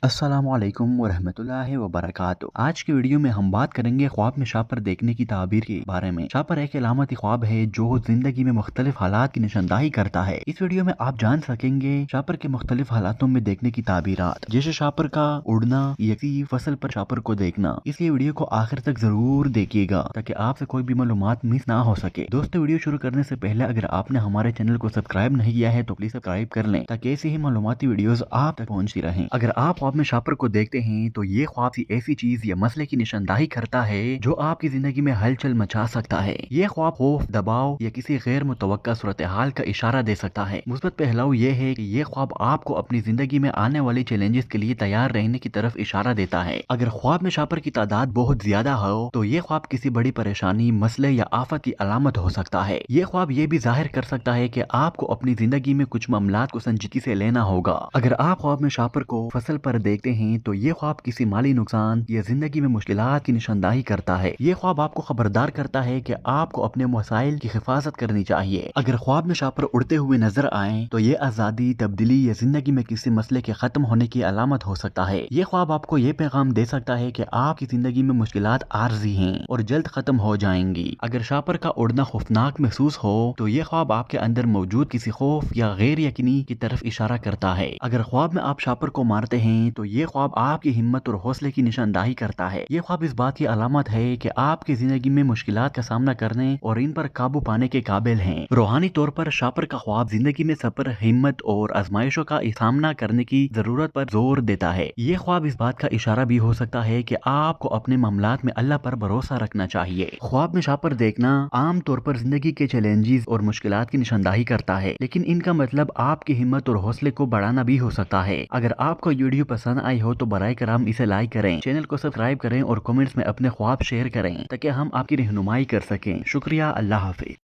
अस्सलाम वालेकुम वरहमतुल्लाहि वबरकातुहू। आज की वीडियो में हम बात करेंगे ख्वाब में शापर देखने की ताबीर के बारे में। शापर एक अलामती ख्वाब है जो जिंदगी में मुख्तलिफ हालात की निशानदाही करता है। इस वीडियो में आप जान सकेंगे शापर के मुख्तलिफ हालातों में देखने की ताबीरात, जैसे शापर का उड़ना या किसी फसल पर शापर को देखना। इसलिए वीडियो को आखिर तक जरूर देखिएगा ताकि आपसे कोई भी मालूमात मिस ना हो सके। दोस्तों, वीडियो शुरू करने से पहले अगर आपने हमारे चैनल को सब्सक्राइब नहीं किया है तो प्लीज सब्सक्राइब कर लें ताकि ऐसी ही मालूमाती वीडियोस आप तक पहुंचती रहें। अगर आप ख्वाब में शापर को देखते हैं तो ये ख्वाब ऐसी चीज या मसले की निशानदाही करता है जो आपकी जिंदगी में हलचल मचा सकता है। ये ख्वाब खौफ, दबाव या किसी गैर मुतवक्का सूरत हाल का इशारा दे सकता है। मुस्बत पहलू ये है कि ये ख्वाब आपको अपनी जिंदगी में आने वाली चैलेंजेस के लिए तैयार रहने की तरफ इशारा देता है। अगर ख्वाब में शापर की तादाद बहुत ज्यादा हो तो ये ख्वाब किसी बड़ी परेशानी, मसले या आफत की अलामत हो सकता है। ये ख्वाब ये भी जाहिर कर सकता है कि आपको अपनी जिंदगी में कुछ मामलात को संजीदगी से लेना होगा। अगर आप ख्वाब में शापर को फसल पर देखते हैं तो ये ख्वाब किसी माली नुकसान या जिंदगी में मुश्किलात की निशानदाही करता है। ये ख्वाब आपको खबरदार करता है कि आपको अपने मसाइल की हिफाजत करनी चाहिए। अगर ख्वाब में शापर उड़ते हुए नजर आए तो ये आजादी, तब्दीली या जिंदगी में किसी मसले के खत्म होने की अलामत हो सकता है। ये ख्वाब आपको ये पैगाम दे सकता है कि आपकी जिंदगी में मुश्किलात आर्जी हैं और जल्द खत्म हो जाएंगी। अगर शापर का उड़ना खौफनाक महसूस हो तो ये ख्वाब आपके अंदर मौजूद किसी खौफ या गैर यकीनी की तरफ इशारा करता है। अगर ख्वाब में आप शापर को मारते हैं तो ये ख्वाब आपकी हिम्मत और हौसले की निशानदाही करता है। ये ख्वाब इस बात की अलामत है कि आपकी जिंदगी में मुश्किलात का सामना करने और इन पर काबू पाने के काबिल हैं। रूहानी तौर पर शापर का ख्वाब जिंदगी में सब्र, हिम्मत और आजमाइशों का सामना करने की जरूरत पर जोर देता है। ये ख्वाब इस बात का इशारा भी हो सकता है कि आपको अपने मामलात में अल्लाह पर भरोसा रखना चाहिए। ख्वाब में शापर देखना आम तौर पर जिंदगी के चैलेंजेस और मुश्किलात की निशानदाही करता है, लेकिन इनका मतलब आपकी हिम्मत और हौसले को बढ़ाना भी हो सकता है। अगर आपको वीडियो पसंद आई हो तो बराए करम इसे लाइक करें, चैनल को सब्सक्राइब करें और कमेंट्स में अपने ख्वाब शेयर करें ताकि हम आपकी रहनुमाई कर सकें। शुक्रिया। अल्लाह हाफिज।